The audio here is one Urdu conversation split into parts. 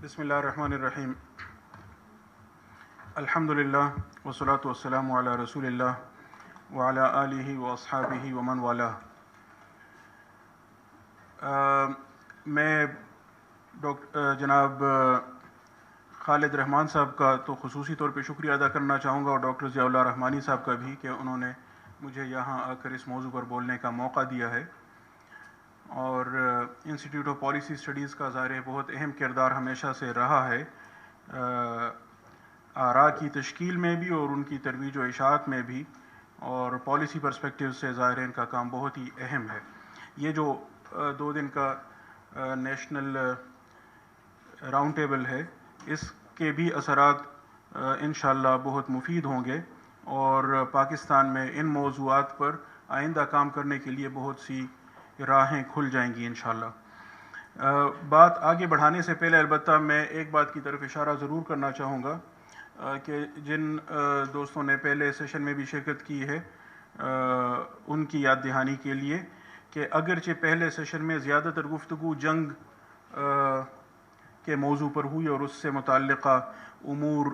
بسم اللہ الرحمن الرحیم. الحمدللہ والصلاة والسلام علی رسول اللہ وعلی آلہ واصحابہ ومن والاہ. میں جناب خالد رحمان صاحب کا تو خصوصی طور پہ شکریہ ادا کرنا چاہوں گا، اور ڈاکٹر ضیاء اللہ رحمانی صاحب کا بھی، کہ انہوں نے مجھے یہاں آ کر اس موضوع پر بولنے کا موقع دیا ہے. اور انسٹیٹیوٹ آف پالیسی اسٹڈیز کا ظاہر بہت اہم کردار ہمیشہ سے رہا ہے آراء کی تشکیل میں بھی اور ان کی ترویج و اشاعت میں بھی، اور پالیسی پرسپیکٹیو سے ظاہر ان کا کام بہت ہی اہم ہے. یہ جو 2 دن کا نیشنل راؤنڈ ٹیبل ہے، اس کے بھی اثرات انشاءاللہ بہت مفید ہوں گے، اور پاکستان میں ان موضوعات پر آئندہ کام کرنے کے لیے بہت سی راہیں کھل جائیں گی انشاءاللہ. بات آگے بڑھانے سے پہلے البتہ میں ایک بات کی طرف اشارہ ضرور کرنا چاہوں گا کہ جن دوستوں نے پہلے سیشن میں بھی شرکت کی ہے ان کی یاد دہانی کے لیے، کہ اگرچہ پہلے سیشن میں زیادہ تر گفتگو جنگ کے موضوع پر ہوئی اور اس سے متعلقہ امور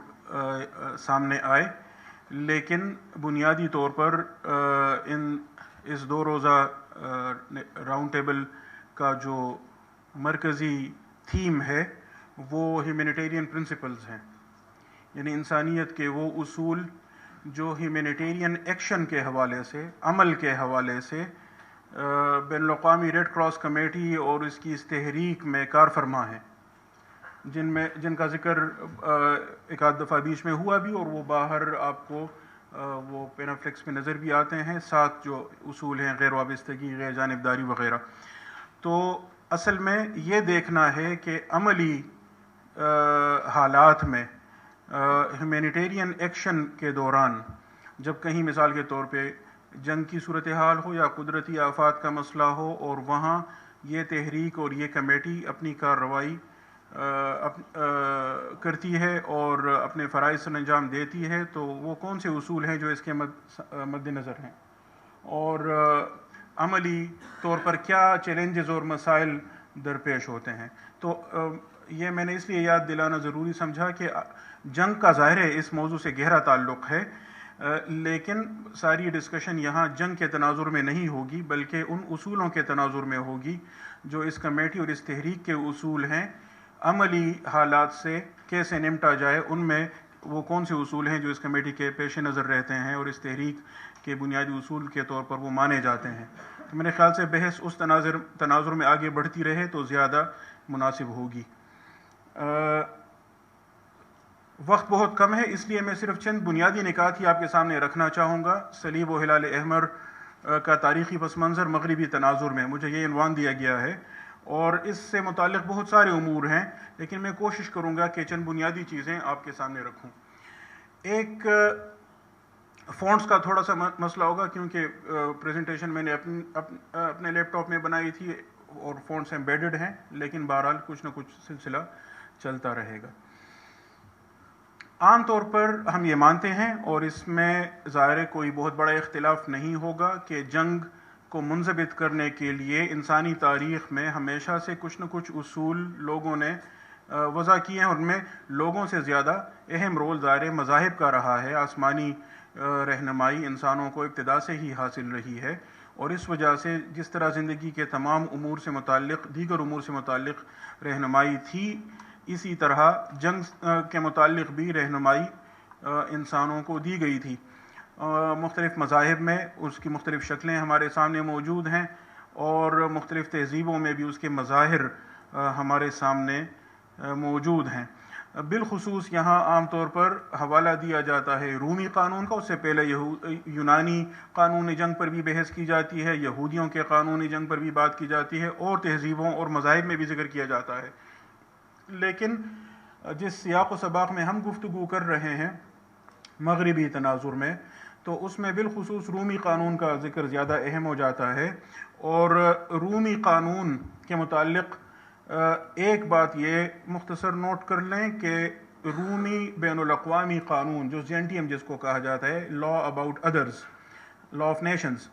سامنے آئے، لیکن بنیادی طور پر اس 2 روزہ راؤنڈ ٹیبل کا جو مرکزی تھیم ہے وہ ہیومینیٹیرین پرنسپلز ہیں، یعنی انسانیت کے وہ اصول جو ہیومینیٹیرین ایکشن کے حوالے سے، عمل کے حوالے سے بین الاقوامی ریڈ کراس کمیٹی اور اس کی اس تحریک میں کار فرما ہیں، جن کا ذکر ایک آدھ دفعہ بیچ میں ہوا بھی، اور وہ باہر آپ کو وہ پینافلکس میں نظر بھی آتے ہیں. 7 جو اصول ہیں، غیر وابستگی، غیر جانبداری وغیرہ. تو اصل میں یہ دیکھنا ہے کہ عملی حالات میں ہیومینیٹیرین ایکشن کے دوران جب کہیں مثال کے طور پہ جنگ کی صورتحال ہو یا قدرتی آفات کا مسئلہ ہو، اور وہاں یہ تحریک اور یہ کمیٹی اپنی کارروائی کرتی ہے اور اپنے فرائض سر انجام دیتی ہے، تو وہ کون سے اصول ہیں جو اس کے مد نظر ہیں، اور عملی طور پر کیا چیلنجز اور مسائل درپیش ہوتے ہیں. تو یہ میں نے اس لیے یاد دلانا ضروری سمجھا کہ جنگ کا ظاہر ہے اس موضوع سے گہرا تعلق ہے، لیکن ساری ڈسکشن یہاں جنگ کے تناظر میں نہیں ہوگی، بلکہ ان اصولوں کے تناظر میں ہوگی جو اس کمیٹی اور اس تحریک کے اصول ہیں. عملی حالات سے کیسے نمٹا جائے، ان میں وہ کون سے اصول ہیں جو اس کمیٹی کے پیش نظر رہتے ہیں اور اس تحریک کے بنیادی اصول کے طور پر وہ مانے جاتے ہیں. تو میرے خیال سے بحث اس تناظر میں آگے بڑھتی رہے تو زیادہ مناسب ہوگی. وقت بہت کم ہے، اس لیے میں صرف چند بنیادی نکات ہی آپ کے سامنے رکھنا چاہوں گا. صلیب و ہلال احمر کا تاریخی پس منظر مغربی تناظر میں، مجھے یہ عنوان دیا گیا ہے، اور اس سے متعلق بہت سارے امور ہیں، لیکن میں کوشش کروں گا کہ چند بنیادی چیزیں آپ کے سامنے رکھوں. ایک فونٹس کا تھوڑا سا مسئلہ ہوگا، کیونکہ پریزنٹیشن میں نے اپنے لیپ ٹاپ میں بنائی تھی اور فونٹس ایمبیڈڈ ہیں، لیکن بہرحال کچھ نہ کچھ سلسلہ چلتا رہے گا. عام طور پر ہم یہ مانتے ہیں، اور اس میں ظاہر کوئی بہت بڑا اختلاف نہیں ہوگا، کہ جنگ کو منضبط کرنے کے لیے انسانی تاریخ میں ہمیشہ سے کچھ نہ کچھ اصول لوگوں نے وضع کیے ہیں، اور ان میں لوگوں سے زیادہ اہم رول ظاہر مذاہب کا رہا ہے. آسمانی رہنمائی انسانوں کو ابتدا سے ہی حاصل رہی ہے، اور اس وجہ سے جس طرح زندگی کے تمام امور سے متعلق، دیگر امور سے متعلق رہنمائی تھی، اسی طرح جنگ کے متعلق بھی رہنمائی انسانوں کو دی گئی تھی. مختلف مذاہب میں اس کی مختلف شکلیں ہمارے سامنے موجود ہیں، اور مختلف تہذیبوں میں بھی اس کے مظاہر ہمارے سامنے موجود ہیں. بالخصوص یہاں عام طور پر حوالہ دیا جاتا ہے رومی قانون کا، اس سے پہلے یونانی قانون جنگ پر بھی بحث کی جاتی ہے، یہودیوں کے قانون جنگ پر بھی بات کی جاتی ہے، اور تہذیبوں اور مذاہب میں بھی ذکر کیا جاتا ہے. لیکن جس سیاق و سباق میں ہم گفتگو کر رہے ہیں مغربی تناظر میں، تو اس میں بالخصوص رومی قانون کا ذکر زیادہ اہم ہو جاتا ہے. اور رومی قانون کے متعلق ایک بات یہ مختصر نوٹ کر لیں کہ رومی بین الاقوامی قانون، جو زینٹیم جس کو کہا جاتا ہے، law about others, law of nations,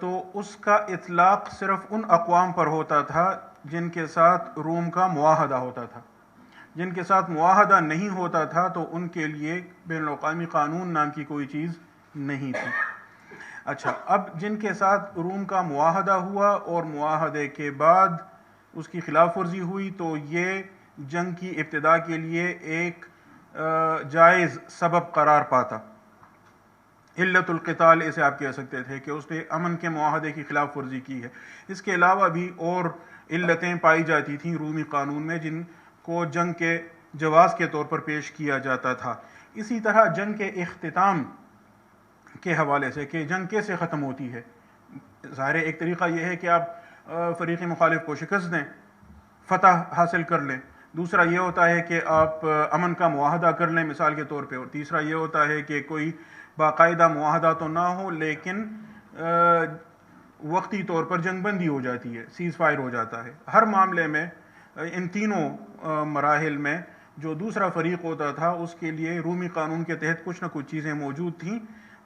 تو اس کا اطلاق صرف ان اقوام پر ہوتا تھا جن کے ساتھ روم کا معاہدہ ہوتا تھا. جن کے ساتھ معاہدہ نہیں ہوتا تھا تو ان کے لیے بین الاقوامی قانون نام کی کوئی چیز نہیں تھی. اچھا، اب جن کے ساتھ روم کا معاہدہ ہوا اور معاہدے کے بعد اس کی خلاف ورزی ہوئی تو یہ جنگ کی ابتدا کے لیے ایک جائز سبب قرار پاتا. علت القتال اسے آپ کہہ سکتے تھے کہ اس نے امن کے معاہدے کی خلاف ورزی کی ہے. اس کے علاوہ بھی اور علتیں پائی جاتی تھیں رومی قانون میں جن کو جنگ کے جواز کے طور پر پیش کیا جاتا تھا. اسی طرح جنگ کے اختتام کے حوالے سے کہ جنگ کیسے ختم ہوتی ہے، ظاہر ایک طریقہ یہ ہے کہ آپ فریق مخالف کو شکست دیں، فتح حاصل کر لیں. دوسرا یہ ہوتا ہے کہ آپ امن کا معاہدہ کر لیں مثال کے طور پہ. اور تیسرا یہ ہوتا ہے کہ کوئی باقاعدہ معاہدہ تو نہ ہو لیکن وقتی طور پر جنگ بندی ہو جاتی ہے، سیز فائر ہو جاتا ہے. ہر معاملے میں ان تینوں مراحل میں جو دوسرا فریق ہوتا تھا اس کے لیے رومی قانون کے تحت کچھ نہ کچھ چیزیں موجود تھیں.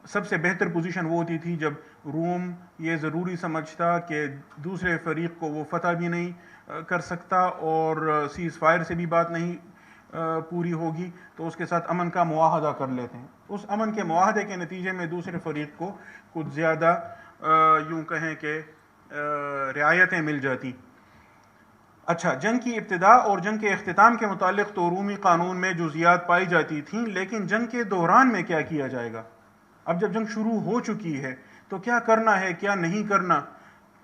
سب سے بہتر پوزیشن وہ ہوتی تھی جب روم یہ ضروری سمجھتا کہ دوسرے فریق کو وہ فتح بھی نہیں کر سکتا اور سیز فائر سے بھی بات نہیں پوری ہوگی تو اس کے ساتھ امن کا معاہدہ کر لیتے ہیں. اس امن کے معاہدے کے نتیجے میں دوسرے فریق کو کچھ زیادہ یوں کہیں کہ رعایتیں مل جاتی. اچھا، جنگ کی ابتدا اور جنگ کے اختتام کے متعلق تو رومی قانون میں جزئیات پائی جاتی تھیں، لیکن جنگ کے دوران میں کیا کیا جائے گا؟ اب جب جنگ شروع ہو چکی ہے تو کیا کرنا ہے، کیا نہیں کرنا،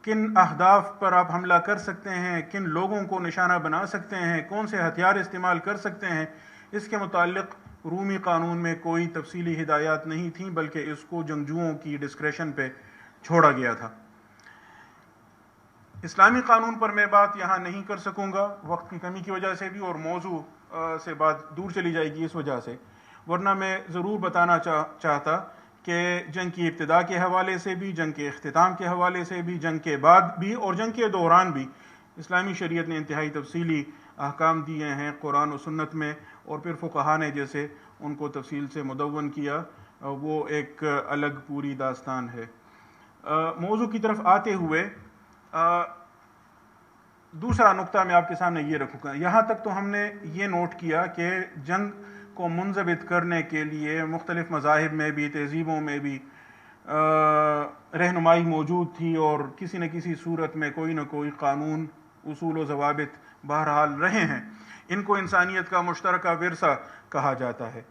کن اہداف پر آپ حملہ کر سکتے ہیں، کن لوگوں کو نشانہ بنا سکتے ہیں، کون سے ہتھیار استعمال کر سکتے ہیں، اس کے متعلق رومی قانون میں کوئی تفصیلی ہدایات نہیں تھیں بلکہ اس کو جنگجوؤں کی ڈسکریشن پہ چھوڑا گیا تھا. اسلامی قانون پر میں بات یہاں نہیں کر سکوں گا وقت کی کمی کی وجہ سے بھی اور موضوع سے بات دور چلی جائے گی اس وجہ سے، ورنہ میں ضرور بتانا چاہتا کہ جنگ کی ابتدا کے حوالے سے بھی، جنگ کے اختتام کے حوالے سے بھی، جنگ کے بعد بھی اور جنگ کے دوران بھی اسلامی شریعت نے انتہائی تفصیلی احکام دیے ہیں قرآن و سنت میں، اور پھر فقہا نے جیسے ان کو تفصیل سے مدون کیا وہ ایک الگ پوری داستان ہے. موضوع کی طرف آتے ہوئے دوسرا نقطہ میں آپ کے سامنے یہ رکھوں گا. یہاں تک تو ہم نے یہ نوٹ کیا کہ جنگ کو منضبط کرنے کے لیے مختلف مذاہب میں بھی، تہذیبوں میں بھی رہنمائی موجود تھی اور کسی نہ کسی صورت میں کوئی نہ کوئی قانون، اصول و ضوابط بہرحال رہے ہیں. ان کو انسانیت کا مشترکہ ورثہ کہا جاتا ہے.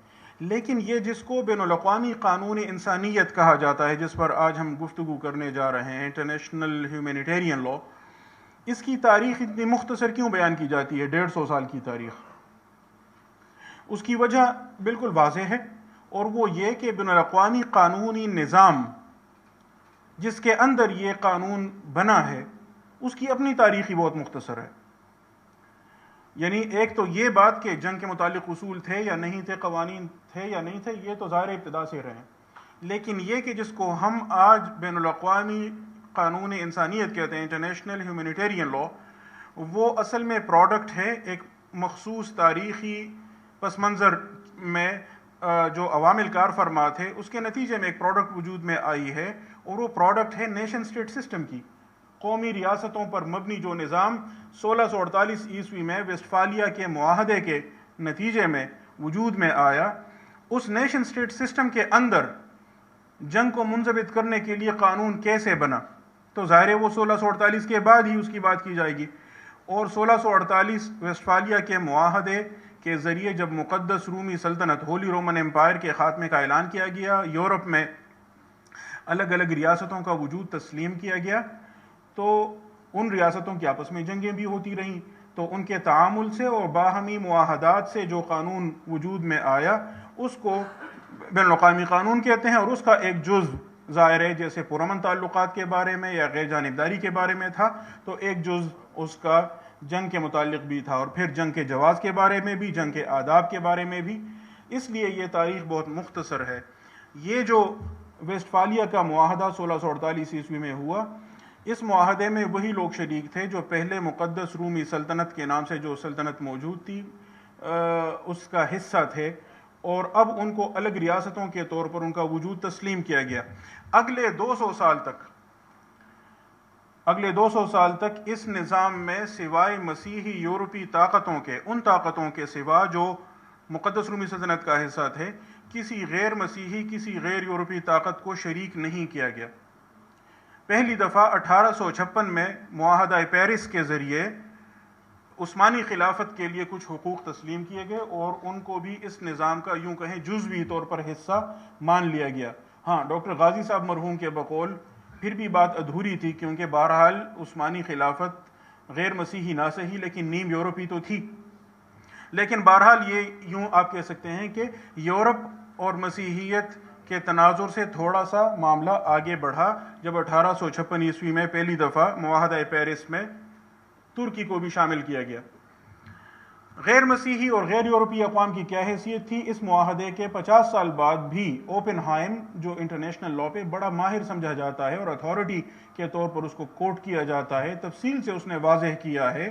لیکن یہ جس کو بین الاقوامی قانون انسانیت کہا جاتا ہے، جس پر آج ہم گفتگو کرنے جا رہے ہیں، انٹرنیشنل ہیومینیٹیرین لاء، اس کی تاریخ اتنی مختصر کیوں بیان کی جاتی ہے؟ 150 سال کی تاریخ. اس کی وجہ بالکل واضح ہے اور وہ یہ کہ بین الاقوامی قانونی نظام جس کے اندر یہ قانون بنا ہے اس کی اپنی تاریخ ہی بہت مختصر ہے. یعنی ایک تو یہ بات کہ جنگ کے متعلق اصول تھے یا نہیں تھے، قوانین تھے یا نہیں تھے، یہ تو ظاہر ابتدا سے رہے. لیکن یہ کہ جس کو ہم آج بین الاقوامی قانون انسانیت کہتے ہیں، انٹرنیشنل ہیومینیٹیرین لاء، وہ اصل میں پروڈکٹ ہے ایک مخصوص تاریخی پس منظر میں جو عوامل کار فرما تھے اس کے نتیجے میں ایک پروڈکٹ وجود میں آئی ہے، اور وہ پروڈکٹ ہے نیشن سٹیٹ سسٹم کی، قومی ریاستوں پر مبنی جو نظام 1648 عیسوی میں ویسٹفالیہ کے معاہدے کے نتیجے میں وجود میں آیا. اس نیشن سٹیٹ سسٹم کے اندر جنگ کو منضبط کرنے کے لیے قانون کیسے بنا؟ تو ظاہر ہے وہ 1648 کے بعد ہی اس کی بات کی جائے گی. اور 1648 ویسٹفالیہ کے معاہدے کے ذریعے جب مقدس رومی سلطنت، ہولی رومن امپائر کے خاتمے کا اعلان کیا گیا، یورپ میں الگ الگ ریاستوں کا وجود تسلیم کیا گیا، تو ان ریاستوں کی آپس میں جنگیں بھی ہوتی رہیں. تو ان کے تعامل سے اور باہمی معاہدات سے جو قانون وجود میں آیا اس کو بین الاقوامی قانون کہتے ہیں. اور اس کا ایک جز ظاہر ہے جیسے پرامن تعلقات کے بارے میں یا غیر جانبداری کے بارے میں تھا، تو ایک جز اس کا جنگ کے متعلق بھی تھا، اور پھر جنگ کے جواز کے بارے میں بھی، جنگ کے آداب کے بارے میں بھی. اس لیے یہ تاریخ بہت مختصر ہے. یہ جو ویسٹفالیہ کا معاہدہ 1648 عیسوی میں ہوا، اس معاہدے میں وہی لوگ شریک تھے جو پہلے مقدس رومی سلطنت کے نام سے جو سلطنت موجود تھی اس کا حصہ تھے، اور اب ان کو الگ ریاستوں کے طور پر ان کا وجود تسلیم کیا گیا. اگلے 200 سال تک اگلے 200 سال تک اس نظام میں سوائے مسیحی یورپی طاقتوں کے، ان طاقتوں کے سوا جو مقدس رومی سلطنت کا حصہ تھے، کسی غیر مسیحی، کسی غیر یورپی طاقت کو شریک نہیں کیا گیا۔ پہلی دفعہ 1856 میں معاہدہ پیرس کے ذریعے عثمانی خلافت کے لیے کچھ حقوق تسلیم کیے گئے اور ان کو بھی اس نظام کا یوں کہیں جزوی طور پر حصہ مان لیا گیا۔ ہاں، ڈاکٹر غازی صاحب مرحوم کے بقول پھر بھی بات ادھوری تھی، کیونکہ بہرحال عثمانی خلافت غیر مسیحی نہ صحیح لیکن نیم یورپی تو تھی۔ لیکن بہرحال یہ یوں آپ کہہ سکتے ہیں کہ یورپ اور مسیحیت کے تناظر سے تھوڑا سا معاملہ آگے بڑھا جب 1856 عیسوی میں پہلی دفعہ معاہدہ پیرس میں ترکی کو بھی شامل کیا گیا۔ غیر مسیحی اور غیر یورپی اقوام کی کیا حیثیت تھی؟ اس معاہدے کے 50 سال بعد بھی اوپن ہائم، جو انٹرنیشنل لاء پہ بڑا ماہر سمجھا جاتا ہے اور اتھارٹی کے طور پر اس کو کوٹ کیا جاتا ہے، تفصیل سے اس نے واضح کیا ہے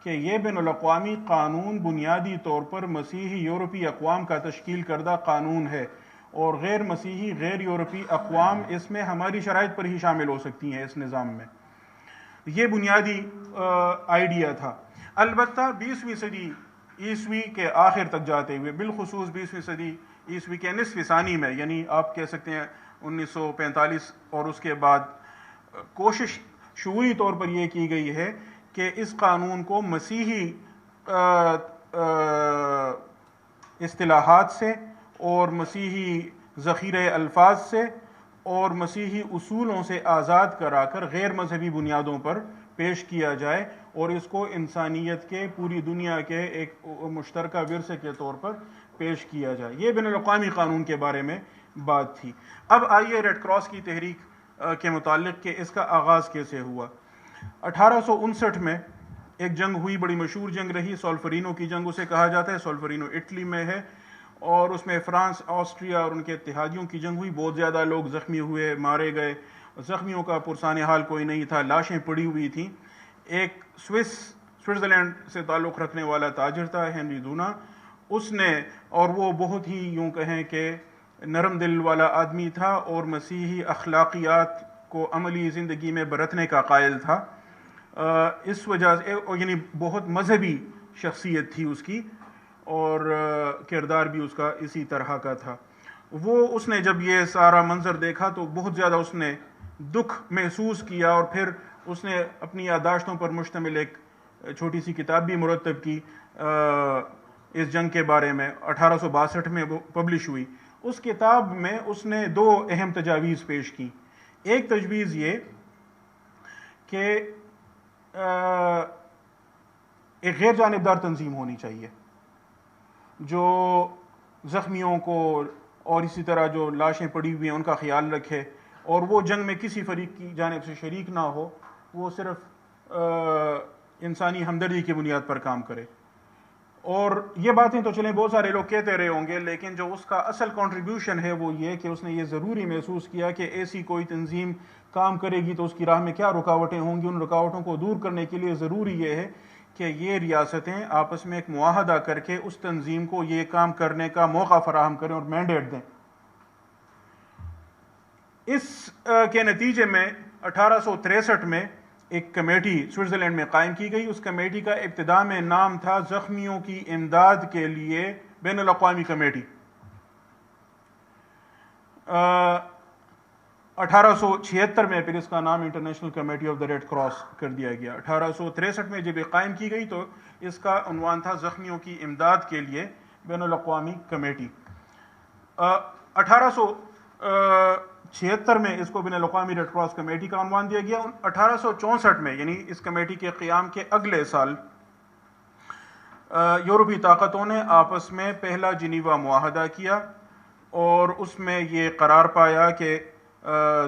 کہ یہ بین الاقوامی قانون بنیادی طور پر مسیحی یورپی اقوام کا تشکیل کردہ قانون ہے، اور غیر مسیحی غیر یورپی اقوام اس میں ہماری شرائط پر ہی شامل ہو سکتی ہیں اس نظام میں۔ یہ بنیادی آئیڈیا تھا۔ البتہ 20ویں صدی عیسوی کے آخر تک جاتے ہوئے، بالخصوص 20ویں صدی عیسوی کے نصف ثانی میں، یعنی آپ کہہ سکتے ہیں 1945 اور اس کے بعد، کوشش شعوری طور پر یہ کی گئی ہے کہ اس قانون کو مسیحی اصطلاحات سے اور مسیحی ذخیرہ الفاظ سے اور مسیحی اصولوں سے آزاد کرا کر غیر مذہبی بنیادوں پر پیش کیا جائے اور اس کو انسانیت کے، پوری دنیا کے ایک مشترکہ ورثے کے طور پر پیش کیا جائے۔ یہ بین الاقوامی قانون کے بارے میں بات تھی۔ اب آئیے ریڈ کراس کی تحریک کے متعلق کہ اس کا آغاز کیسے ہوا۔ 1859 میں ایک جنگ ہوئی، بڑی مشہور جنگ رہی، سولفرینو کی جنگ اسے کہا جاتا ہے، سولفرینو اٹلی میں ہے، اور اس میں فرانس، آسٹریا اور ان کے اتحادیوں کی جنگ ہوئی۔ بہت زیادہ لوگ زخمی ہوئے، مارے گئے، زخمیوں کا پرسان حال کوئی نہیں تھا، لاشیں پڑی ہوئی تھیں۔ ایک سوئٹزرلینڈ سے تعلق رکھنے والا تاجر تھا، ہنری دونا، اس نے، اور وہ بہت ہی یوں کہیں کہ نرم دل والا آدمی تھا اور مسیحی اخلاقیات کو عملی زندگی میں برتنے کا قائل تھا، اس وجہ سے، یعنی بہت مذہبی شخصیت تھی اس کی اور کردار بھی اس کا اسی طرح کا تھا۔ اس نے جب یہ سارا منظر دیکھا تو بہت زیادہ اس نے دکھ محسوس کیا، اور پھر اس نے اپنی یادداشتوں پر مشتمل ایک چھوٹی سی کتاب بھی مرتب کی اس جنگ کے بارے میں، 1862 میں پبلش ہوئی۔ اس کتاب میں اس نے 2 اہم تجاویز پیش کی۔ ایک تجویز یہ کہ ایک غیر جانبدار تنظیم ہونی چاہیے جو زخمیوں کو اور اسی طرح جو لاشیں پڑی ہوئی ہیں ان کا خیال رکھے، اور وہ جنگ میں کسی فریق کی جانب سے شریک نہ ہو، وہ صرف انسانی ہمدردی کی بنیاد پر کام کرے۔ اور یہ باتیں تو چلیں بہت سارے لوگ کہتے رہے ہوں گے، لیکن جو اس کا اصل کنٹریبیوشن ہے وہ یہ کہ اس نے یہ ضروری محسوس کیا کہ ایسی کوئی تنظیم کام کرے گی تو اس کی راہ میں کیا رکاوٹیں ہوں گی۔ ان رکاوٹوں کو دور کرنے کے لیے ضروری یہ ہے کہ یہ ریاستیں آپس میں ایک معاہدہ کر کے اس تنظیم کو یہ کام کرنے کا موقع فراہم کریں اور مینڈیٹ دیں۔ اس کے نتیجے میں 1863 میں ایک کمیٹی سوئٹزرلینڈ میں قائم کی گئی۔ اس کمیٹی کا ابتدا میں نام تھا زخمیوں کی امداد کے لیے بین الاقوامی کمیٹی۔ 1876 میں پھر اس کا نام International committee of the red Cross کر دیا گیا۔ 1863 میں جب یہ قائم کی گئی تو اس کا عنوان تھا زخمیوں کی امداد کے لیے بین الاقوامی کمیٹی۔ 1876 میں اس کو بین الاقوامی ریڈ کراس کمیٹی کا عنوان دیا گیا۔ 1864 میں، یعنی اس کمیٹی کے قیام کے اگلے سال، یورپی طاقتوں نے آپس میں پہلا جنیوا معاہدہ کیا اور اس میں یہ قرار پایا کہ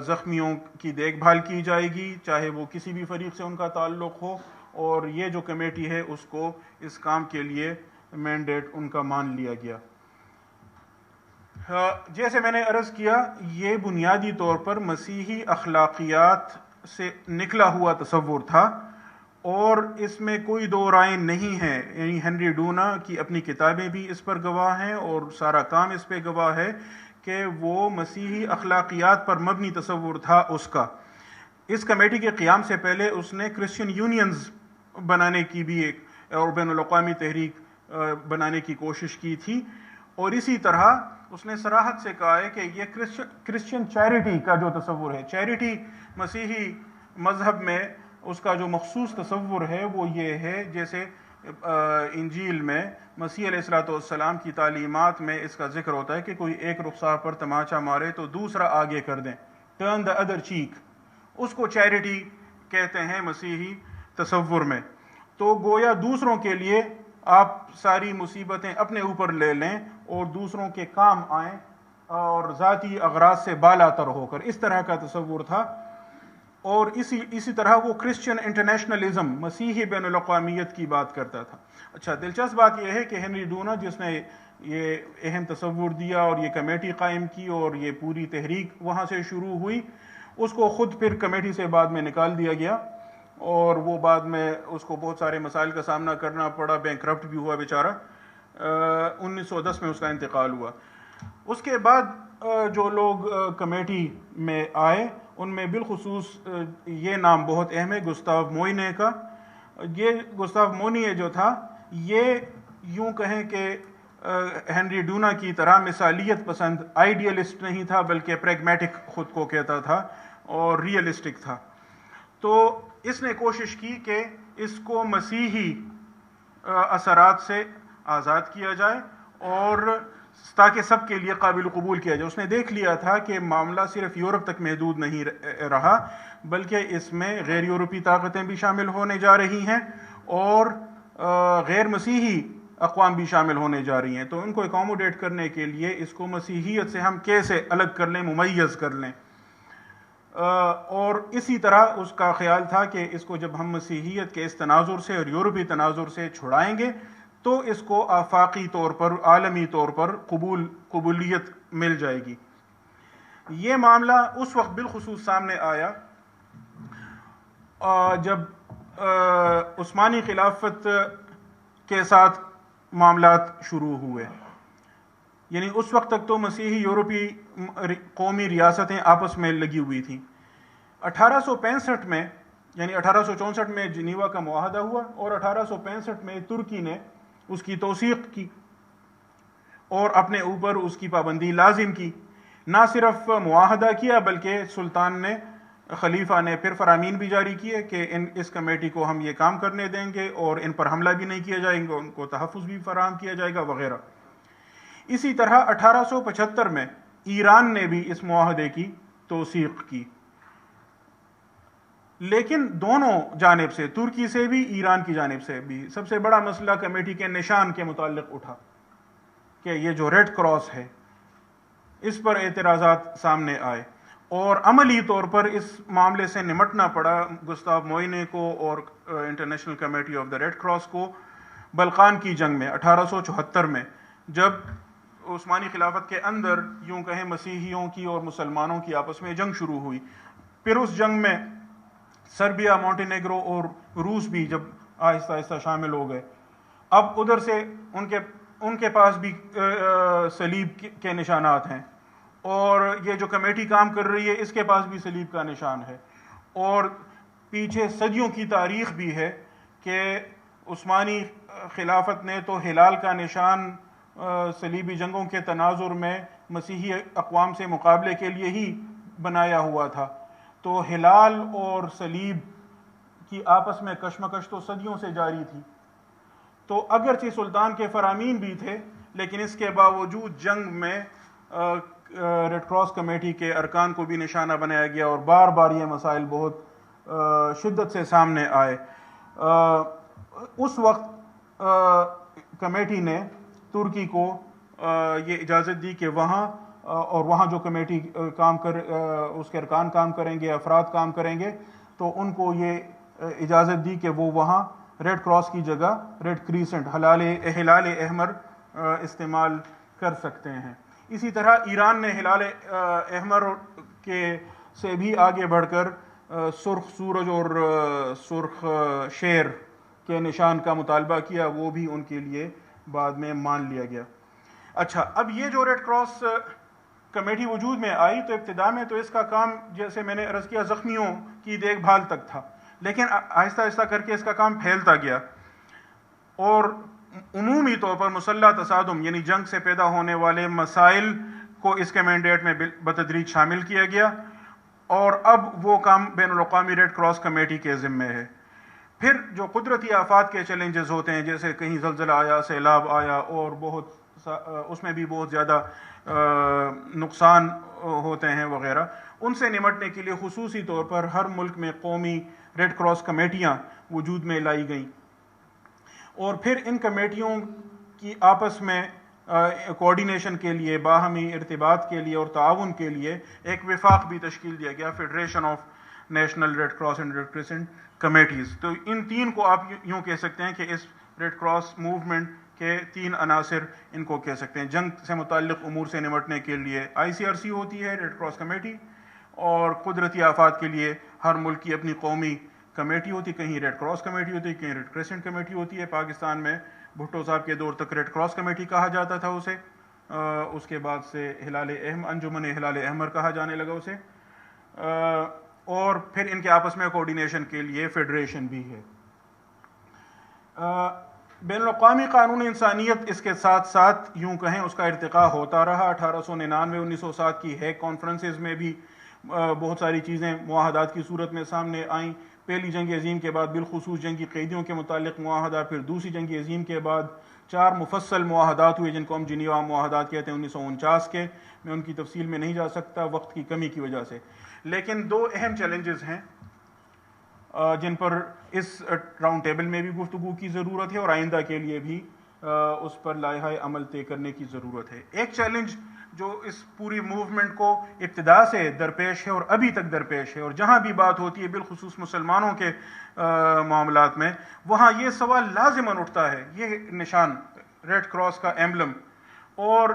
زخمیوں کی دیکھ بھال کی جائے گی، چاہے وہ کسی بھی فریق سے ان کا تعلق ہو، اور یہ جو کمیٹی ہے اس کو اس کام کے لیے مینڈیٹ ان کا مان لیا گیا۔ جیسے میں نے عرض کیا، یہ بنیادی طور پر مسیحی اخلاقیات سے نکلا ہوا تصور تھا اور اس میں کوئی دو رائے نہیں ہے، یعنی ہنری ڈونا کی اپنی کتابیں بھی اس پر گواہ ہیں اور سارا کام اس پہ گواہ ہے کہ وہ مسیحی اخلاقیات پر مبنی تصور تھا اس کا۔ اس کمیٹی کے قیام سے پہلے اس نے کرسچن یونینز بنانے کی بھی ایک اور بین الاقوامی تحریک بنانے کی کوشش کی تھی، اور اسی طرح اس نے صراحت سے کہا ہے کہ یہ کرسچن چیریٹی کا جو تصور ہے، چیریٹی مسیحی مذہب میں اس کا جو مخصوص تصور ہے وہ یہ ہے، جیسے انجیل میں مسیح علیہ الصلوۃ والسلام کی تعلیمات میں اس کا ذکر ہوتا ہے کہ کوئی ایک رخسار پر تماچا مارے تو دوسرا آگے کر دیں، ٹرن دا ادر چیک، اس کو چیریٹی کہتے ہیں مسیحی تصور میں۔ تو گویا دوسروں کے لیے آپ ساری مصیبتیں اپنے اوپر لے لیں اور دوسروں کے کام آئیں اور ذاتی اغراض سے بالا تر ہو کر، اس طرح کا تصور تھا۔ اور اسی طرح وہ کرسچن انٹرنیشنلزم، مسیحی بین الاقوامیت کی بات کرتا تھا۔ اچھا، دلچسپ بات یہ ہے کہ ہنری ڈونر جس نے یہ اہم تصور دیا اور یہ کمیٹی قائم کی اور یہ پوری تحریک وہاں سے شروع ہوئی، اس کو خود پھر کمیٹی سے بعد میں نکال دیا گیا، اور وہ بعد میں اس کو بہت سارے مسائل کا سامنا کرنا پڑا، بینکرپٹ بھی ہوا بیچارہ۔ 1910 میں اس کا انتقال ہوا۔ اس کے بعد جو لوگ کمیٹی میں آئے ان میں بالخصوص یہ نام بہت اہم ہے گستاو موئینے کا۔ یہ گستاو موئینے جو تھا یہ یوں کہیں کہ ہنری ڈونا کی طرح مثالیت پسند آئیڈیلسٹ نہیں تھا، بلکہ پریگمیٹک خود کو کہتا تھا اور ریئلسٹک تھا۔ تو اس نے کوشش کی کہ اس کو مسیحی اثرات سے آزاد کیا جائے اور تاکہ سب کے لیے قابل قبول کیا جائے۔ اس نے دیکھ لیا تھا کہ معاملہ صرف یورپ تک محدود نہیں رہا، بلکہ اس میں غیر یورپی طاقتیں بھی شامل ہونے جا رہی ہیں اور غیر مسیحی اقوام بھی شامل ہونے جا رہی ہیں۔ تو ان کو اکوموڈیٹ کرنے کے لیے اس کو مسیحیت سے ہم کیسے الگ کر لیں، ممیز کر لیں۔ اور اسی طرح اس کا خیال تھا کہ اس کو جب ہم مسیحیت کے اس تناظر سے اور یورپی تناظر سے چھڑائیں گے تو اس کو آفاقی طور پر، عالمی طور پر قبولیت مل جائے گی۔ یہ معاملہ اس وقت بالخصوص سامنے آیا جب عثمانی خلافت کے ساتھ معاملات شروع ہوئے، یعنی اس وقت تک تو مسیحی یورپی قومی ریاستیں آپس میں لگی ہوئی تھیں۔ 1865 میں یعنی 1864 میں جنیوا کا معاہدہ ہوا اور 1865 میں ترکی نے اس کی توثیق کی اور اپنے اوپر اس کی پابندی لازم کی۔ نہ صرف معاہدہ کیا بلکہ سلطان نے، خلیفہ نے پھر فرامین بھی جاری کیے کہ اس کمیٹی کو ہم یہ کام کرنے دیں گے اور ان پر حملہ بھی نہیں کیا جائے گا، ان کو تحفظ بھی فراہم کیا جائے گا وغیرہ۔ اسی طرح 1875 میں ایران نے بھی اس معاہدے کی توثیق کی، لیکن دونوں جانب سے، ترکی سے بھی ایران کی جانب سے بھی، سب سے بڑا مسئلہ کمیٹی کے نشان کے متعلق اٹھا کہ یہ جو ریڈ کراس ہے اس پر اعتراضات سامنے آئے، اور عملی طور پر اس معاملے سے نمٹنا پڑا گستاو موئینے کو اور International committee of the red Cross کو بلقان کی جنگ میں 1874 میں، جب عثمانی خلافت کے اندر یوں کہیں مسیحیوں کی اور مسلمانوں کی آپس میں جنگ شروع ہوئی۔ پھر اس جنگ میں سربیا، مونٹینیگرو اور روس بھی جب آہستہ آہستہ شامل ہو گئے، اب ادھر سے ان کے پاس بھی صلیب کے نشانات ہیں، اور یہ جو کمیٹی کام کر رہی ہے اس کے پاس بھی صلیب کا نشان ہے، اور پیچھے صدیوں کی تاریخ بھی ہے کہ عثمانی خلافت نے تو ہلال کا نشان صلیبی جنگوں کے تناظر میں مسیحی اقوام سے مقابلے کے لیے ہی بنایا ہوا تھا۔ تو ہلال اور صلیب کی آپس میں کشمکش تو صدیوں سے جاری تھی۔ تو اگرچہ سلطان کے فرامین بھی تھے، لیکن اس کے باوجود جنگ میں ریڈ کراس کمیٹی کے ارکان کو بھی نشانہ بنایا گیا اور بار بار یہ مسائل بہت شدت سے سامنے آئے۔ اس وقت کمیٹی نے ترکی کو یہ اجازت دی کہ وہاں جو کمیٹی کام اس کے ارکان کام کریں گے، افراد کام کریں گے، تو ان کو یہ اجازت دی کہ وہ وہاں ریڈ کراس کی جگہ ریڈ کریسنٹ، ہلال احمر استعمال کر سکتے ہیں۔ اسی طرح ایران نے ہلال احمر کے سے بھی آگے بڑھ کر سرخ سورج اور سرخ شیر کے نشان کا مطالبہ کیا، وہ بھی ان کے لیے بعد میں مان لیا گیا۔ اچھا، اب یہ جو ریڈ کراس کمیٹی وجود میں آئی تو ابتدا میں تو اس کا کام جیسے میں نے عرض کیا زخمیوں کی دیکھ بھال تک تھا، لیکن آہستہ آہستہ کر کے اس کا کام پھیلتا گیا اور عمومی طور پر مسلح تصادم یعنی جنگ سے پیدا ہونے والے مسائل کو اس کے مینڈیٹ میں بتدریج شامل کیا گیا، اور اب وہ کام بین الاقوامی ریڈ کراس کمیٹی کے ذمے ہے۔ پھر جو قدرتی آفات کے چیلنجز ہوتے ہیں، جیسے کہیں زلزلہ آیا، سیلاب آیا، اور اس میں بھی بہت زیادہ نقصان ہوتے ہیں وغیرہ، ان سے نمٹنے کے لیے خصوصی طور پر ہر ملک میں قومی ریڈ کراس کمیٹیاں وجود میں لائی گئیں، اور پھر ان کمیٹیوں کی آپس میں کوآرڈینیشن کے لیے، باہمی ارتباط کے لیے اور تعاون کے لیے ایک وفاق بھی تشکیل دیا گیا، Federation of National Red Cross and Red Crescent Committees. تو ان تین کو آپ یوں کہہ سکتے ہیں کہ اس ریڈ کراس موومنٹ کے تین عناصر ان کو کہہ سکتے ہیں۔ جنگ سے متعلق امور سے نمٹنے کے لیے ICRC ہوتی ہے، ریڈ کراس کمیٹی، اور قدرتی آفات کے لیے ہر ملک کی اپنی قومی کمیٹی ہوتی، کہیں ریڈ کراس کمیٹی ہوتی ہے، کہیں ریڈ کریسنٹ کمیٹی ہوتی ہے۔ پاکستان میں بھٹو صاحب کے دور تک ریڈ کراس کمیٹی کہا جاتا تھا اسے، اس کے بعد سے انجمن ہلال احمر کہا جانے لگا اسے، اور پھر ان کے آپس میں کوآرڈینیشن کے لیے فیڈریشن بھی ہے۔ بین الاقوامی قانون انسانیت اس کے ساتھ ساتھ یوں کہیں اس کا ارتقاء ہوتا رہا۔ 1899 1907 کی ہیگ کانفرنسز میں بھی بہت ساری چیزیں معاہدات کی صورت میں سامنے آئیں۔ پہلی جنگ عظیم کے بعد بالخصوص جنگی قیدیوں کے متعلق معاہدہ، پھر دوسری جنگ عظیم کے بعد 4 مفصل معاہدات ہوئے جن کو ہم جنیوا معاہدات کہتے ہیں 1949 کے۔ میں ان کی تفصیل میں نہیں جا سکتا وقت کی کمی کی وجہ سے، لیکن 2 اہم چیلنجز ہیں جن پر اس راؤنڈ ٹیبل میں بھی گفتگو کی ضرورت ہے اور آئندہ کے لیے بھی اس پر لائحہ عمل طے کرنے کی ضرورت ہے۔ ایک چیلنج جو اس پوری موومنٹ کو ابتدا سے درپیش ہے اور ابھی تک درپیش ہے، اور جہاں بھی بات ہوتی ہے بالخصوص مسلمانوں کے معاملات میں، وہاں یہ سوال لازماً اٹھتا ہے، یہ نشان ریڈ کراس کا ایمبلم، اور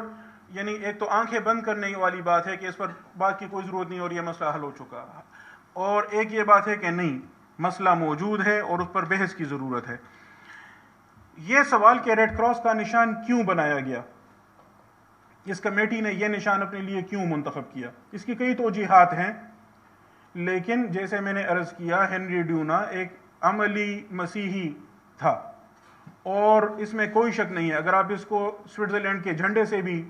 یعنی ایک تو آنکھیں بند کرنے والی بات ہے کہ اس پر بات کی کوئی ضرورت نہیں اور یہ مسئلہ حل ہو چکا، اور ایک یہ بات ہے کہ نہیں، مسئلہ موجود ہے اور اس پر بحث کی ضرورت ہے۔ یہ سوال کہ ریڈ کراس کا نشان کیوں بنایا گیا، اس کمیٹی نے یہ نشان اپنے لیے کیوں منتخب کیا، اس کی کئی توجیحات ہیں، لیکن جیسے میں نے عرض کیا ہنری ڈیونا ایک عملی مسیحی تھا، اور اس میں کوئی شک نہیں ہے۔ اگر آپ اس کو سوئٹزرلینڈ کے جھنڈے سے بھی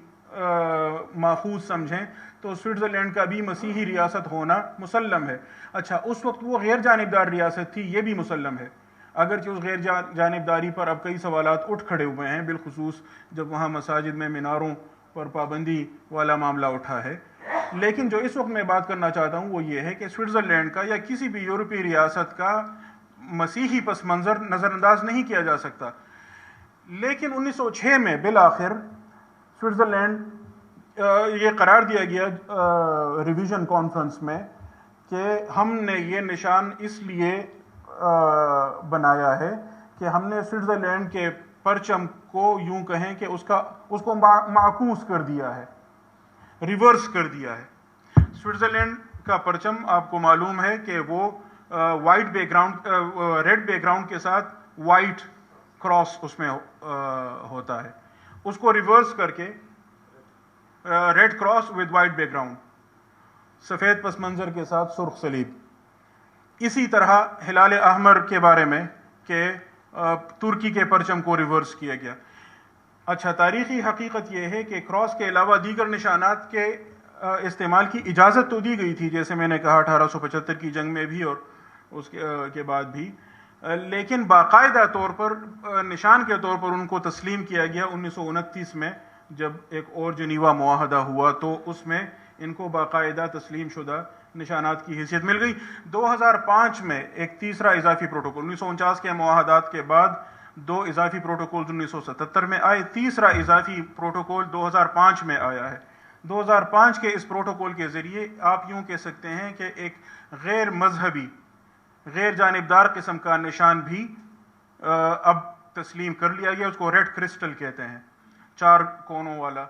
ماخوذ سمجھیں تو سوئٹزرلینڈ کا بھی مسیحی ریاست ہونا مسلم ہے۔ اچھا، اس وقت وہ غیر جانبدار ریاست تھی، یہ بھی مسلم ہے، اگرچہ اس غیر جانبداری پر اب کئی سوالات اٹھ کھڑے ہوئے ہیں، بالخصوص جب وہاں مساجد میں میناروں پر پابندی والا معاملہ اٹھا ہے۔ لیکن جو اس وقت میں بات کرنا چاہتا ہوں وہ یہ ہے کہ سوئٹزرلینڈ کا یا کسی بھی یورپی ریاست کا مسیحی پس منظر نظر انداز نہیں کیا جا سکتا، لیکن 1906 میں بالآخر سوئٹزرلینڈ یہ قرار دیا گیا ریویژن کانفرنس میں کہ ہم نے یہ نشان اس لیے بنایا ہے کہ ہم نے سوئٹزرلینڈ کے پرچم کو یوں کہیں کہ اس کو معکوس کر دیا ہے، ریورس کر دیا ہے۔ سوئٹزرلینڈ کا پرچم آپ کو معلوم ہے کہ وہ white background, red background کے ساتھ وائٹ کراس اس میں ہوتا ہے، اس کو ریورس کر کے red cross with white background, سفید پس منظر کے ساتھ سرخ صلیب۔ اسی طرح ہلال احمر کے بارے میں کہ ترکی کے پرچم کو ریورس کیا گیا۔ اچھا، تاریخی حقیقت یہ ہے کہ کراس کے علاوہ دیگر نشانات کے استعمال کی اجازت تو دی گئی تھی، جیسے میں نے کہا 1875 کی جنگ میں بھی اور اس کے بعد بھی، لیکن باقاعدہ طور پر نشان کے طور پر ان کو تسلیم کیا گیا 1929 میں، جب ایک اور جنیوا معاہدہ ہوا تو اس میں ان کو باقاعدہ تسلیم شدہ نشانات کی حیثیت مل گئی۔ 2005 میں ایک تیسرا اضافی پروٹوکول، 1949 کے معاہدات کے بعد 2 اضافی پروٹوکول 1977 میں آئے، تیسرا اضافی پروٹوکول 2005 میں آیا ہے۔ 2005 کے اس پروٹوکول کے ذریعے آپ یوں کہہ سکتے ہیں کہ ایک غیر مذہبی، غیر جانبدار قسم کا نشان بھی اب تسلیم کر لیا گیا، اس کو ریڈ کرسٹل کہتے ہیں، 4 کونوں والا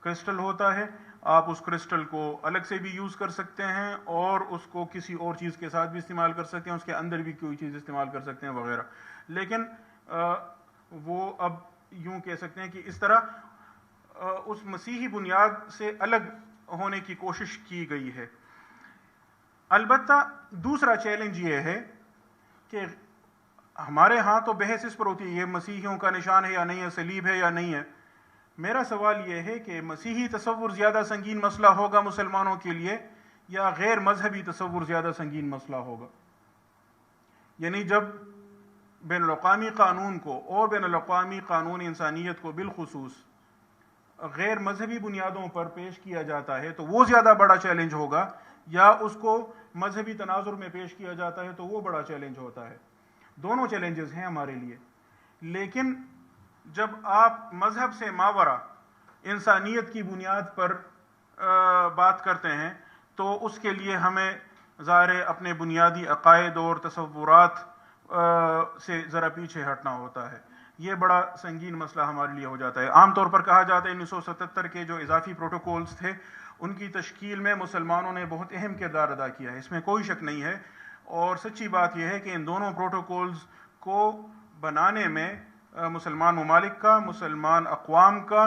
کرسٹل ہوتا ہے۔ آپ اس کرسٹل کو الگ سے بھی یوز کر سکتے ہیں اور اس کو کسی اور چیز کے ساتھ بھی استعمال کر سکتے ہیں، اس کے اندر بھی کوئی چیز استعمال کر سکتے ہیں وغیرہ، لیکن وہ اب یوں کہہ سکتے ہیں کہ اس طرح اس مسیحی بنیاد سے الگ ہونے کی کوشش کی گئی ہے۔ البتہ دوسرا چیلنج یہ ہے کہ ہمارے ہاں تو بحث اس پر ہوتی ہے یہ مسیحیوں کا نشان ہے یا نہیں ہے، صلیب ہے یا نہیں ہے۔ میرا سوال یہ ہے کہ مسیحی تصور زیادہ سنگین مسئلہ ہوگا مسلمانوں کے لیے یا غیر مذہبی تصور زیادہ سنگین مسئلہ ہوگا؟ یعنی جب بین الاقوامی قانون کو اور بین الاقوامی قانون انسانیت کو بالخصوص غیر مذہبی بنیادوں پر پیش کیا جاتا ہے تو وہ زیادہ بڑا چیلنج ہوگا، یا اس کو مذہبی تناظر میں پیش کیا جاتا ہے تو وہ بڑا چیلنج ہوتا ہے؟ دونوں چیلنجز ہیں ہمارے لیے، لیکن جب آپ مذہب سے ماورا انسانیت کی بنیاد پر بات کرتے ہیں تو اس کے لیے ہمیں ظاہر اپنے بنیادی عقائد اور تصورات سے ذرا پیچھے ہٹنا ہوتا ہے۔ یہ بڑا سنگین مسئلہ ہمارے لیے ہو جاتا ہے۔ عام طور پر کہا جاتا ہے 1977 کے جو اضافی پروٹوکولز تھے ان کی تشکیل میں مسلمانوں نے بہت اہم کردار ادا کیا ہے، اس میں کوئی شک نہیں ہے، اور سچی بات یہ ہے کہ ان دونوں پروٹوکولز کو بنانے میں مسلمان ممالک کا، مسلمان اقوام کا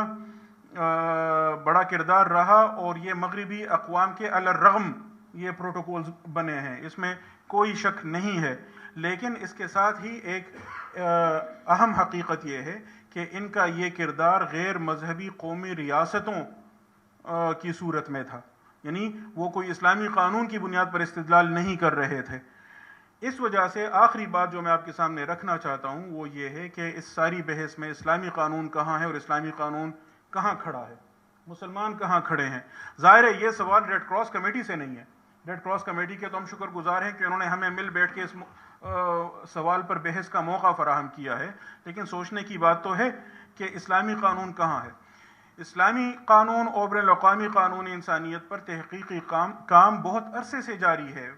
بڑا کردار رہا، اور یہ مغربی اقوام کے علی الرغم یہ پروٹوکولز بنے ہیں، اس میں کوئی شک نہیں ہے۔ لیکن اس کے ساتھ ہی ایک اہم حقیقت یہ ہے کہ ان کا یہ کردار غیر مذہبی قومی ریاستوں کی صورت میں تھا، یعنی وہ کوئی اسلامی قانون کی بنیاد پر استدلال نہیں کر رہے تھے۔ اس وجہ سے آخری بات جو میں آپ کے سامنے رکھنا چاہتا ہوں وہ یہ ہے کہ اس ساری بحث میں اسلامی قانون کہاں ہے اور اسلامی قانون کہاں کھڑا ہے، مسلمان کہاں کھڑے ہیں؟ ظاہر ہے یہ سوال ریڈ کراس کمیٹی سے نہیں ہے، ریڈ کراس کمیٹی کے تو ہم شکر گزار ہیں کہ انہوں نے ہمیں مل بیٹھ کے اس سوال پر بحث کا موقع فراہم کیا ہے، لیکن سوچنے کی بات تو ہے کہ اسلامی قانون کہاں ہے۔ اسلامی قانون اور بین الاقوامی قانون انسانیت پر تحقیقی کام بہت عرصے سے جاری ہے،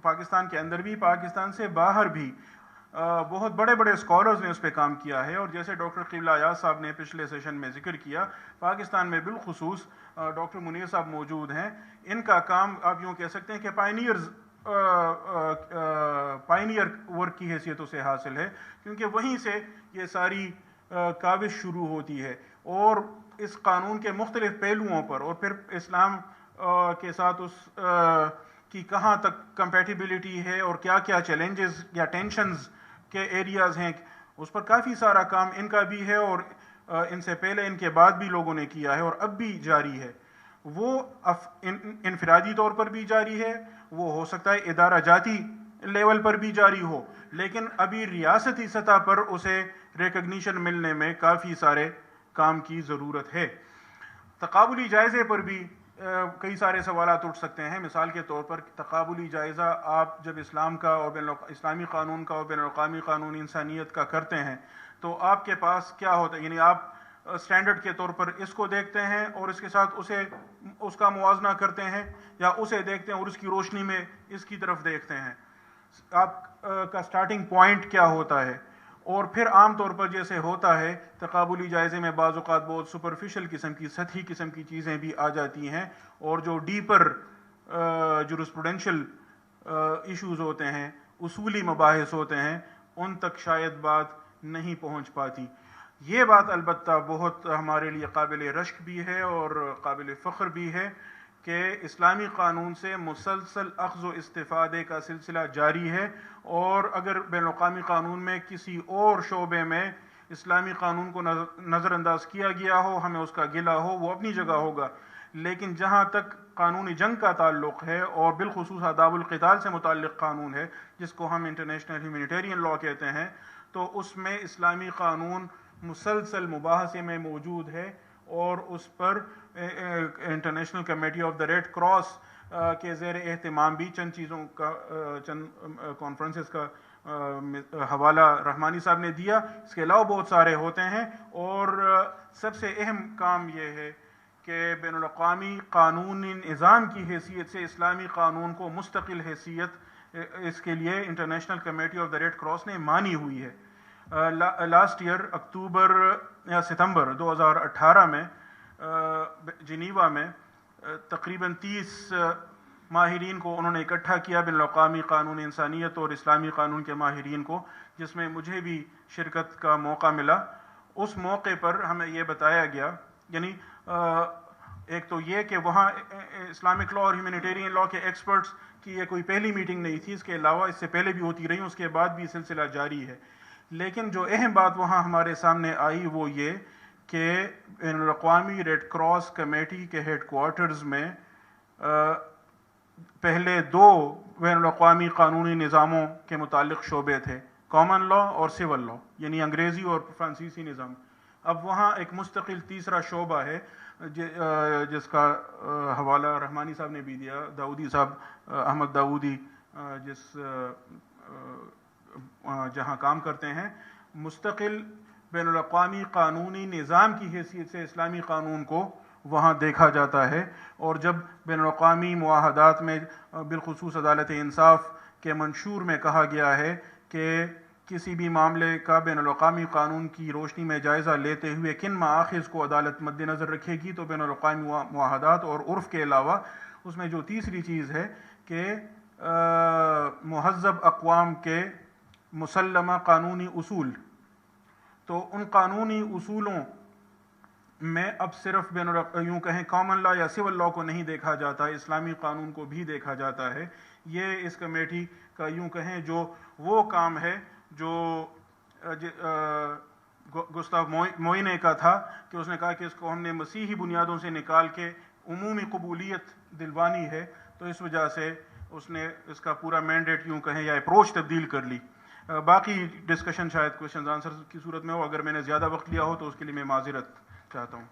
پاکستان کے اندر بھی، پاکستان سے باہر بھی بہت بڑے بڑے اسکالرز نے اس پہ کام کیا ہے، اور جیسے ڈاکٹر قبلہ ایاز صاحب نے پچھلے سیشن میں ذکر کیا، پاکستان میں بالخصوص ڈاکٹر منیر صاحب موجود ہیں، ان کا کام آپ یوں کہہ سکتے ہیں کہ پائنیئر ورک کی حیثیتوں سے حاصل ہے، کیونکہ وہیں سے یہ ساری کاوش شروع ہوتی ہے، اور اس قانون کے مختلف پہلوؤں پر اور پھر اسلام کے ساتھ اس کی کہاں تک کمپیٹیبلٹی ہے اور کیا کیا چیلنجز یا ٹینشنز کے ایریاز ہیں، اس پر کافی سارا کام ان کا بھی ہے، اور ان سے پہلے ان کے بعد بھی لوگوں نے کیا ہے اور اب بھی جاری ہے۔ وہ انفرادی طور پر بھی جاری ہے، وہ ہو سکتا ہے ادارہ جاتی لیول پر بھی جاری ہو، لیکن ابھی ریاستی سطح پر اسے ریکگنیشن ملنے میں کافی سارے کام کی ضرورت ہے۔ تقابلی جائزے پر بھی کئی سارے سوالات اٹھ سکتے ہیں۔ مثال کے طور پر تقابلی جائزہ آپ جب اسلام کا اور اسلامی قانون کا اور بین الاقوامی قانون انسانیت کا کرتے ہیں تو آپ کے پاس کیا ہوتا ہے، یعنی آپ اسٹینڈرڈ کے طور پر اس کو دیکھتے ہیں اور اس کے ساتھ اس کا موازنہ کرتے ہیں، یا اسے دیکھتے ہیں اور اس کی روشنی میں اس کی طرف دیکھتے ہیں، آپ کا سٹارٹنگ پوائنٹ کیا ہوتا ہے؟ اور پھر عام طور پر جیسے ہوتا ہے تقابلی جائزے میں بعض اوقات بہت سپرفیشل قسم کی، سطحی قسم کی چیزیں بھی آ جاتی ہیں، اور جو ڈیپر جورسپروڈینشل ایشوز ہوتے ہیں، اصولی مباحث ہوتے ہیں، ان تک شاید بات نہیں پہنچ پاتی۔ یہ بات البتہ بہت ہمارے لیے قابل رشک بھی ہے اور قابل فخر بھی ہے کہ اسلامی قانون سے مسلسل اخذ و استفادے کا سلسلہ جاری ہے، اور اگر بین الاقوامی قانون میں کسی اور شعبے میں اسلامی قانون کو نظر انداز کیا گیا ہو، ہمیں اس کا گلہ ہو، وہ اپنی جگہ ہوگا، لیکن جہاں تک قانونی جنگ کا تعلق ہے اور بالخصوص آداب القتال سے متعلق قانون ہے جس کو ہم انٹرنیشنل ہیومینیٹیرین لاء کہتے ہیں، تو اس میں اسلامی قانون مسلسل مباحثے میں موجود ہے، اور اس پر international committee of the red cross کے زیر اہتمام بھی چند چیزوں کا، چند کانفرنسز کا حوالہ رحمانی صاحب نے دیا، اس کے علاوہ بہت سارے ہوتے ہیں، اور سب سے اہم کام یہ ہے کہ بین الاقوامی قانونی نظام کی حیثیت سے اسلامی قانون کو مستقل حیثیت اس کے لیے International committee of the red Cross نے مانی ہوئی ہے۔ لاسٹ ایئر اکتوبر یا ستمبر 2018 میں جنیوا میں تقریباً 30 ماہرین کو انہوں نے اکٹھا کیا، بین الاقوامی قانون انسانیت اور اسلامی قانون کے ماہرین کو، جس میں مجھے بھی شرکت کا موقع ملا۔ اس موقع پر ہمیں یہ بتایا گیا، یعنی ایک تو یہ کہ وہاں اسلامک لا اور ہیومینیٹیرین لا کے ایکسپرٹس کی یہ کوئی پہلی میٹنگ نہیں تھی، اس کے علاوہ اس سے پہلے بھی ہوتی رہی، اس کے بعد بھی سلسلہ جاری ہے. لیکن جو اہم بات وہاں ہمارے سامنے آئی وہ یہ کہ بین الاقوامی ریڈ کراس کمیٹی کے ہیڈ کوارٹرز میں پہلے 2 بین الاقوامی قانونی نظاموں کے متعلق شعبے تھے، کامن لا اور سول لا، یعنی انگریزی اور فرانسیسی نظام. اب وہاں ایک مستقل تیسرا شعبہ ہے جس کا حوالہ رحمانی صاحب نے بھی دیا، داؤدی صاحب، احمد داؤدی، جہاں کام کرتے ہیں. مستقل بین الاقوامی قانونی نظام کی حیثیت سے اسلامی قانون کو وہاں دیکھا جاتا ہے. اور جب بین الاقوامی معاہدات میں بالخصوص عدالت انصاف کے منشور میں کہا گیا ہے کہ کسی بھی معاملے کا بین الاقوامی قانون کی روشنی میں جائزہ لیتے ہوئے کن مآخذ کو عدالت مد نظر رکھے گی، تو بین الاقوامی معاہدات اور عرف کے علاوہ اس میں جو تیسری چیز ہے کہ مہذب اقوام کے مسلمہ قانونی اصول. تو ان قانونی اصولوں میں اب صرف یوں کہیں کامن لا یا سول لا کو نہیں دیکھا جاتا، اسلامی قانون کو بھی دیکھا جاتا ہے. یہ اس کمیٹی کا یوں کہیں جو وہ کام ہے جو گستاو موئنے کا تھا، کہ اس نے کہا کہ اس کو ہم نے مسیحی بنیادوں سے نکال کے عمومی قبولیت دلوانی ہے، تو اس وجہ سے اس نے اس کا پورا مینڈیٹ یوں کہیں یا اپروچ تبدیل کر لی. باقی ڈسکشن شاید کوشچنز آنسر کی صورت میں ہو، اگر میں نے زیادہ وقت لیا ہو تو اس کے لیے میں معذرت چاہتا ہوں.